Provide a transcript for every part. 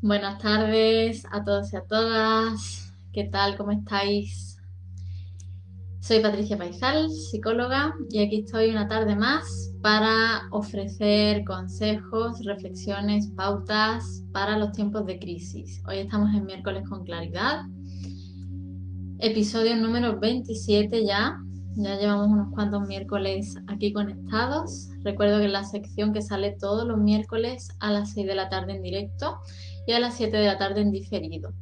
Buenas tardes a todos y a todas. ¿Qué tal? ¿Cómo estáis? Soy Patricia Paizal, psicóloga, y aquí estoy una tarde más para ofrecer consejos, reflexiones, pautas para los tiempos de crisis. Hoy estamos en miércoles con claridad, episodio número 27 ya. Ya llevamos unos cuantos miércoles aquí conectados. Recuerdo que es la sección que sale todos los miércoles a las 6 de la tarde en directo y a las 7 de la tarde en diferido.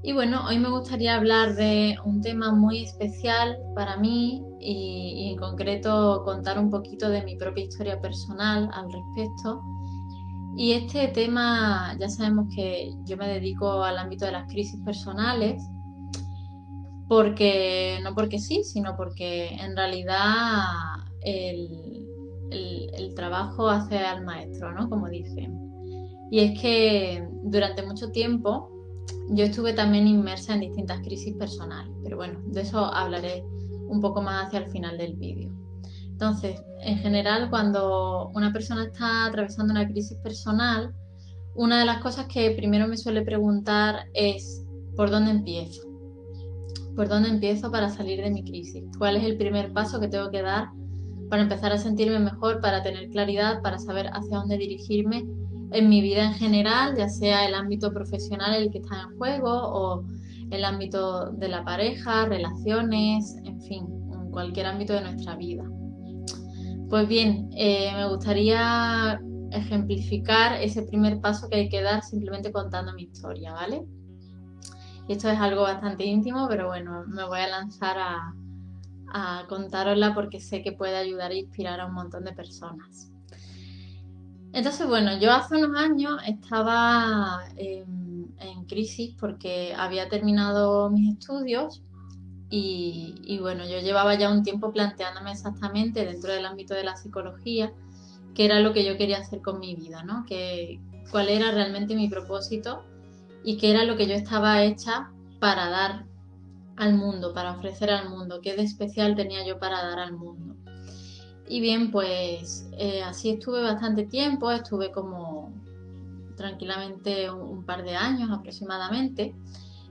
Y bueno, hoy me gustaría hablar de un tema muy especial para mí y en concreto contar un poquito de mi propia historia personal al respecto. Y este tema, ya sabemos que yo me dedico al ámbito de las crisis personales, porque no porque sí, sino porque en realidad el trabajo hace al maestro, ¿no? Como dicen. Y es que durante mucho tiempo yo estuve también inmersa en distintas crisis personales, pero bueno, de eso hablaré un poco más hacia el final del vídeo. Entonces, en general, cuando una persona está atravesando una crisis personal, una de las cosas que primero me suele preguntar es ¿por dónde empiezo? ¿Por dónde empiezo para salir de mi crisis? ¿Cuál es el primer paso que tengo que dar para empezar a sentirme mejor, para tener claridad, para saber hacia dónde dirigirme en mi vida en general, ya sea el ámbito profesional el que está en juego o el ámbito de la pareja, relaciones, en fin, en cualquier ámbito de nuestra vida? Pues bien, me gustaría ejemplificar ese primer paso que hay que dar simplemente contando mi historia, ¿vale? Y esto es algo bastante íntimo, pero bueno, me voy a lanzar a contárosla porque sé que puede ayudar e inspirar a un montón de personas. Entonces, bueno, yo hace unos años estaba en crisis porque había terminado mis estudios y bueno, yo llevaba ya un tiempo planteándome exactamente dentro del ámbito de la psicología qué era lo que yo quería hacer con mi vida, ¿no? Cuál era realmente mi propósito y qué era lo que yo estaba hecha para dar al mundo, para ofrecer al mundo, qué de especial tenía yo para dar al mundo. Y bien, pues así estuve bastante tiempo, estuve como tranquilamente un par de años aproximadamente,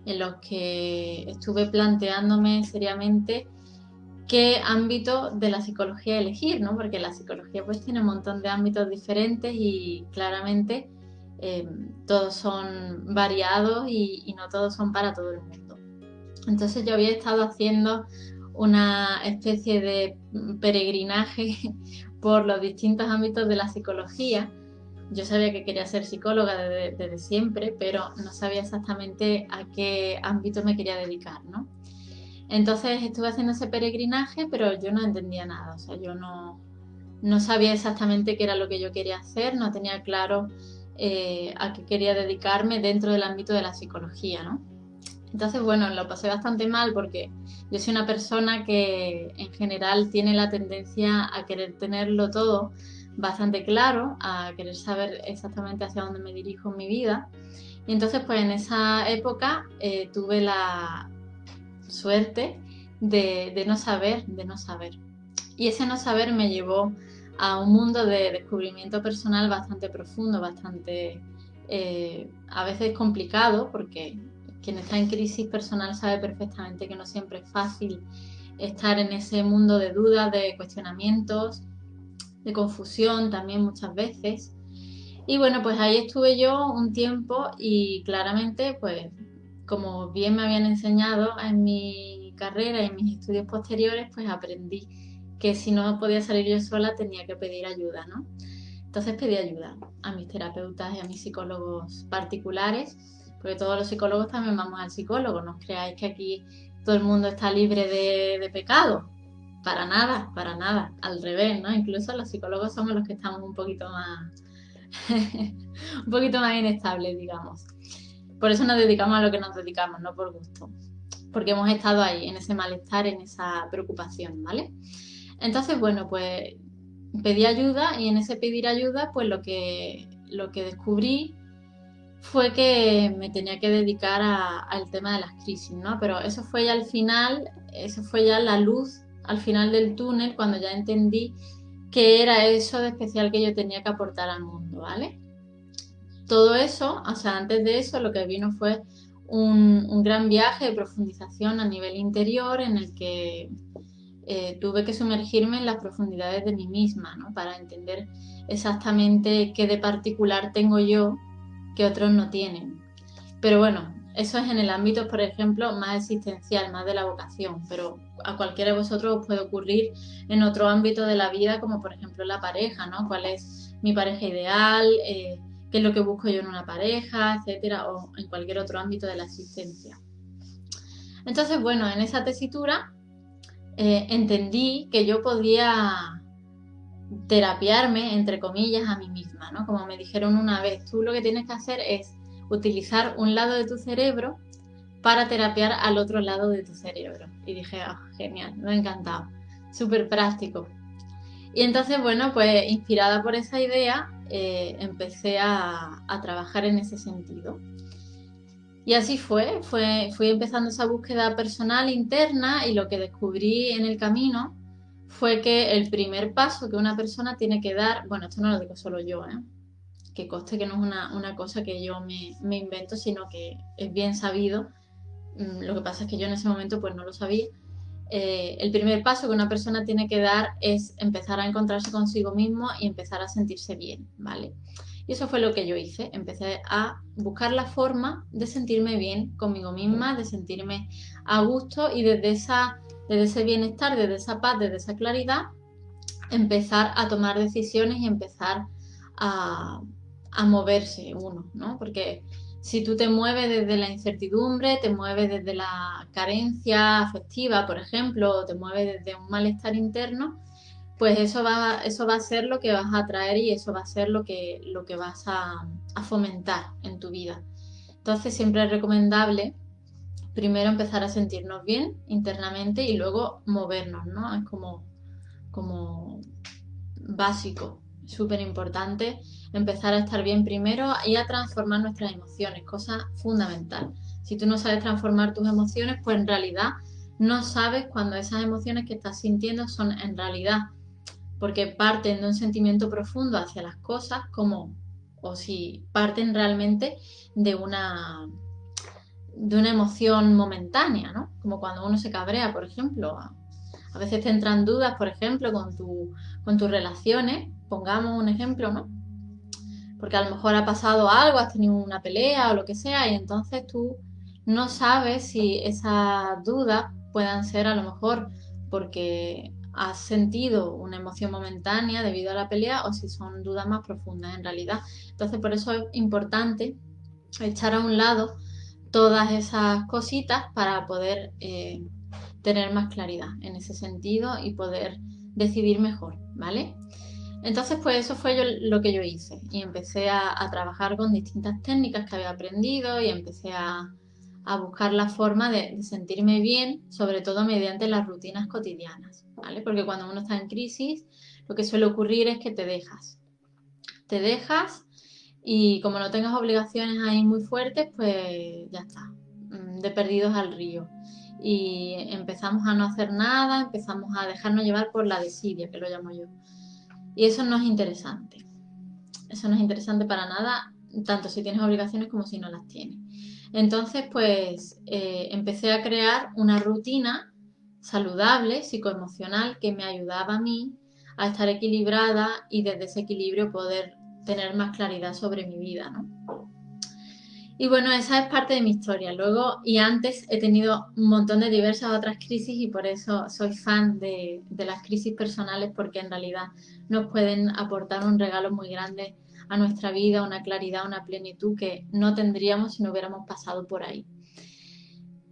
en los que estuve planteándome seriamente qué ámbito de la psicología elegir, ¿no? Porque la psicología pues tiene un montón de ámbitos diferentes y claramente eh, todos son variados y no todos son para todo el mundo. Entonces yo había estado haciendo una especie de peregrinaje por los distintos ámbitos de la psicología. Yo sabía que quería ser psicóloga desde siempre, pero no sabía exactamente a qué ámbito me quería dedicar, ¿no? Entonces estuve haciendo ese peregrinaje, pero yo no entendía nada, o sea, yo no sabía exactamente qué era lo que yo quería hacer, no tenía claro a qué quería dedicarme dentro del ámbito de la psicología, ¿no? Entonces, bueno, lo pasé bastante mal porque yo soy una persona que en general tiene la tendencia a querer tenerlo todo bastante claro, a querer saber exactamente hacia dónde me dirijo en mi vida. Y entonces, pues en esa época tuve la suerte de no saber, de no saber. Y ese no saber me llevó a un mundo de descubrimiento personal bastante profundo, bastante a veces complicado, porque quien está en crisis personal sabe perfectamente que no siempre es fácil estar en ese mundo de dudas, de cuestionamientos, de confusión también muchas veces. Y bueno, pues ahí estuve yo un tiempo y claramente, pues como bien me habían enseñado en mi carrera y en mis estudios posteriores, pues aprendí que si no podía salir yo sola tenía que pedir ayuda, ¿no? Entonces pedí ayuda a mis terapeutas y a mis psicólogos particulares, porque todos los psicólogos también vamos al psicólogo, no os creáis que aquí todo el mundo está libre de pecado, para nada, al revés, ¿no? Incluso los psicólogos somos los que estamos un poquito más, un poquito más inestables, digamos. Por eso nos dedicamos a lo que nos dedicamos, no por gusto, porque hemos estado ahí, en ese malestar, en esa preocupación, ¿vale? Entonces, bueno, pues pedí ayuda y en ese pedir ayuda, pues lo que descubrí fue que me tenía que dedicar al tema de las crisis, ¿no? Pero eso fue ya al final, eso fue ya la luz al final del túnel, cuando ya entendí qué era eso de especial que yo tenía que aportar al mundo, ¿vale? todo eso, o sea, antes de eso lo que vino fue un gran viaje de profundización a nivel interior en el que tuve que sumergirme en las profundidades de mí misma, ¿no? Para entender exactamente qué de particular tengo yo que otros no tienen. Pero bueno, eso es en el ámbito, por ejemplo, más existencial, más de la vocación, pero a cualquiera de vosotros os puede ocurrir en otro ámbito de la vida, como por ejemplo la pareja, ¿no? ¿Cuál es mi pareja ideal? ¿Qué es lo que busco yo en una pareja? Etcétera, o en cualquier otro ámbito de la existencia. Entonces, bueno, en esa tesitura entendí que yo podía terapiarme, entre comillas, a mí misma, ¿no? Como me dijeron una vez, tú lo que tienes que hacer es utilizar un lado de tu cerebro para terapiar al otro lado de tu cerebro. Y dije, oh, genial, me ha encantado, súper práctico. Y entonces, bueno, pues inspirada por esa idea, empecé a trabajar en ese sentido. Y así fui empezando esa búsqueda personal interna y lo que descubrí en el camino fue que el primer paso que una persona tiene que dar, bueno, esto no lo digo solo yo, que conste que no es una cosa que yo me invento, sino que es bien sabido. Lo que pasa es que yo en ese momento pues no lo sabía. El primer paso que una persona tiene que dar es empezar a encontrarse consigo mismo y empezar a sentirse bien, ¿vale? Y eso fue lo que yo hice. Empecé a buscar la forma de sentirme bien conmigo misma, de sentirme a gusto y desde ese bienestar, desde esa paz, desde esa claridad, empezar a tomar decisiones y empezar a, a moverse uno, ¿no? Porque si tú te mueves desde la incertidumbre, te mueves desde la carencia afectiva, por ejemplo, o te mueves desde un malestar interno, pues eso va a ser lo que vas a atraer y eso va a ser lo que vas a fomentar en tu vida. Entonces siempre es recomendable primero empezar a sentirnos bien internamente y luego movernos, ¿no? Es como básico, súper importante empezar a estar bien primero y a transformar nuestras emociones, cosa fundamental. Si tú no sabes transformar tus emociones, pues en realidad no sabes cuando esas emociones que estás sintiendo son en realidad porque parten de un sentimiento profundo hacia las cosas como o si parten realmente de una emoción momentánea, ¿no? Como cuando uno se cabrea, por ejemplo. A veces te entran dudas, por ejemplo, con tus relaciones, pongamos un ejemplo, ¿no? Porque a lo mejor ha pasado algo, has tenido una pelea o lo que sea, y entonces tú no sabes si esas dudas puedan ser a lo mejor porque has sentido una emoción momentánea debido a la pelea o si son dudas más profundas en realidad. Entonces por eso es importante echar a un lado todas esas cositas para poder tener más claridad en ese sentido y poder decidir mejor, ¿vale? Entonces, pues eso fue lo que yo hice y empecé a trabajar con distintas técnicas que había aprendido y empecé a buscar la forma de sentirme bien, sobre todo mediante las rutinas cotidianas, ¿vale? Porque cuando uno está en crisis, lo que suele ocurrir es que te dejas y como no tengas obligaciones ahí muy fuertes, pues ya está, de perdidos al río. Y empezamos a no hacer nada, empezamos a dejarnos llevar por la desidia, que lo llamo yo. Y eso no es interesante. Eso no es interesante para nada, tanto si tienes obligaciones como si no las tienes. Entonces, pues empecé a crear una rutina saludable, psicoemocional, que me ayudaba a mí a estar equilibrada y desde ese equilibrio poder tener más claridad sobre mi vida, ¿no? Y bueno, esa es parte de mi historia. Luego y antes he tenido un montón de diversas otras crisis y por eso soy fan de las crisis personales porque en realidad nos pueden aportar un regalo muy grande a nuestra vida, una claridad, una plenitud que no tendríamos si no hubiéramos pasado por ahí.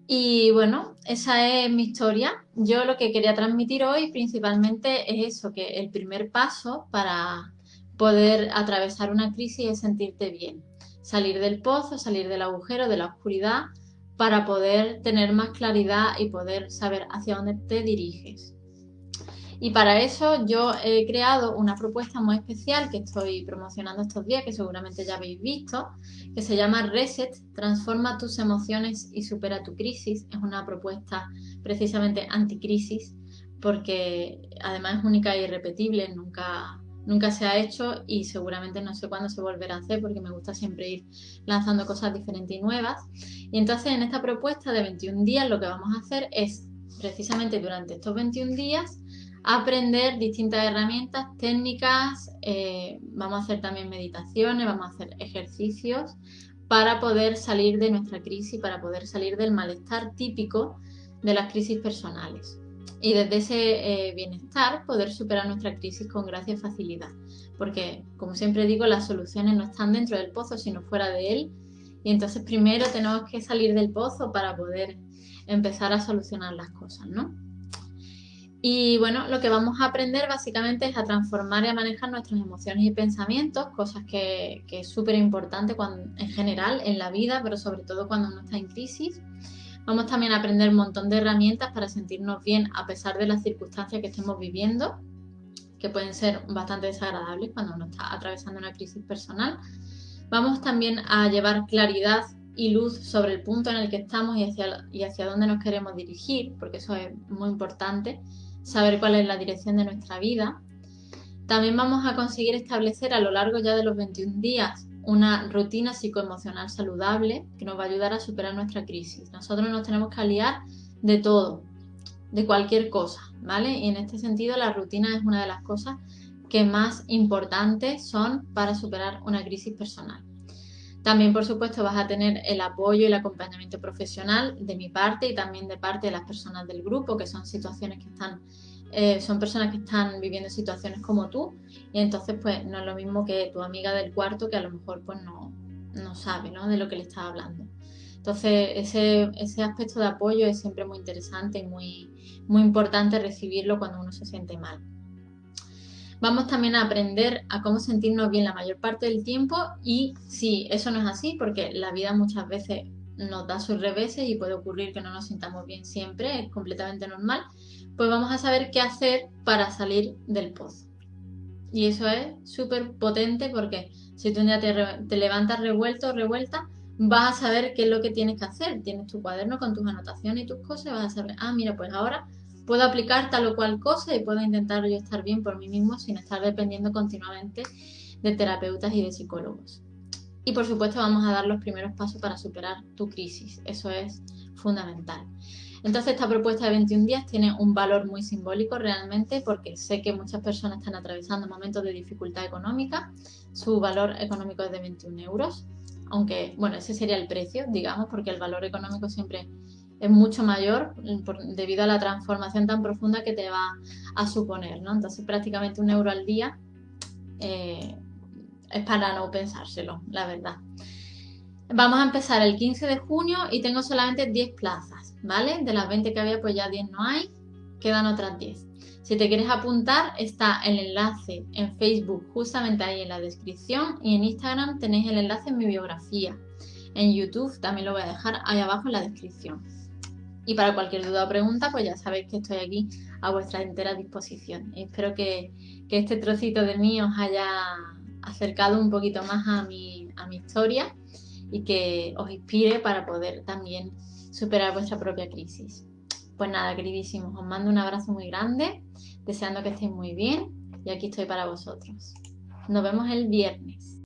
Y bueno, esa es mi historia. Yo lo que quería transmitir hoy principalmente es eso, que el primer paso para poder atravesar una crisis es sentirte bien, salir del pozo, salir del agujero, de la oscuridad, para poder tener más claridad y poder saber hacia dónde te diriges. Y para eso yo he creado una propuesta muy especial que estoy promocionando estos días, que seguramente ya habéis visto, que se llama Reset, transforma tus emociones y supera tu crisis. Es una propuesta precisamente anticrisis, porque además es única e irrepetible, nunca se ha hecho y seguramente no sé cuándo se volverá a hacer porque me gusta siempre ir lanzando cosas diferentes y nuevas. Y entonces en esta propuesta de 21 días lo que vamos a hacer es precisamente durante estos 21 días aprender distintas herramientas, técnicas, vamos a hacer también meditaciones, vamos a hacer ejercicios para poder salir de nuestra crisis, para poder salir del malestar típico de las crisis personales. Y desde ese bienestar poder superar nuestra crisis con gracia y facilidad. Porque, como siempre digo, las soluciones no están dentro del pozo, sino fuera de él. Y entonces primero tenemos que salir del pozo para poder empezar a solucionar las cosas, ¿no? Y bueno, lo que vamos a aprender básicamente es a transformar y a manejar nuestras emociones y pensamientos, cosas que es súper importante en general en la vida, pero sobre todo cuando uno está en crisis. Vamos también a aprender un montón de herramientas para sentirnos bien a pesar de las circunstancias que estemos viviendo, que pueden ser bastante desagradables cuando uno está atravesando una crisis personal. Vamos también a llevar claridad y luz sobre el punto en el que estamos y hacia dónde nos queremos dirigir, porque eso es muy importante, saber cuál es la dirección de nuestra vida. También vamos a conseguir establecer a lo largo ya de los 21 días una rutina psicoemocional saludable que nos va a ayudar a superar nuestra crisis. Nosotros nos tenemos que aliar de todo, de cualquier cosa, ¿vale? Y en este sentido la rutina es una de las cosas que más importantes son para superar una crisis personal. También, por supuesto, vas a tener el apoyo y el acompañamiento profesional de mi parte y también de parte de las personas del grupo, que son situaciones que son personas que están viviendo situaciones como tú, y entonces pues no es lo mismo que tu amiga del cuarto que a lo mejor pues no sabe, ¿no?, de lo que le estás hablando. Entonces ese aspecto de apoyo es siempre muy interesante y muy importante recibirlo cuando uno se siente mal. Vamos también a aprender a cómo sentirnos bien la mayor parte del tiempo y sí, eso no es así porque la vida muchas veces nos da sus reveses y puede ocurrir que no nos sintamos bien siempre, es completamente normal, pues vamos a saber qué hacer para salir del pozo. Y eso es súper potente porque si tú un día te levantas revuelto o revuelta, vas a saber qué es lo que tienes que hacer. Tienes tu cuaderno con tus anotaciones y tus cosas y vas a saber, mira, pues ahora puedo aplicar tal o cual cosa y puedo intentar yo estar bien por mí mismo sin estar dependiendo continuamente de terapeutas y de psicólogos. Y por supuesto vamos a dar los primeros pasos para superar tu crisis. Eso es fundamental. Entonces esta propuesta de 21 días tiene un valor muy simbólico realmente porque sé que muchas personas están atravesando momentos de dificultad económica. Su valor económico es de 21 euros, aunque bueno, ese sería el precio, digamos, porque el valor económico siempre es mucho mayor debido a la transformación tan profunda que te va a suponer, ¿no? Entonces prácticamente 1 euro al día es para no pensárselo, la verdad. Vamos a empezar el 15 de junio y tengo solamente 10 plazas, ¿vale? De las 20 que había, pues ya 10 no hay, quedan otras 10. Si te quieres apuntar, está el enlace en Facebook justamente ahí en la descripción y en Instagram tenéis el enlace en mi biografía. En YouTube también lo voy a dejar ahí abajo en la descripción. Y para cualquier duda o pregunta, pues ya sabéis que estoy aquí a vuestra entera disposición. Y espero que este trocito de mí os haya acercado un poquito más a mi historia y que os inspire para poder también superar vuestra propia crisis. Pues nada, queridísimos, os mando un abrazo muy grande, deseando que estéis muy bien y aquí estoy para vosotros. Nos vemos el viernes.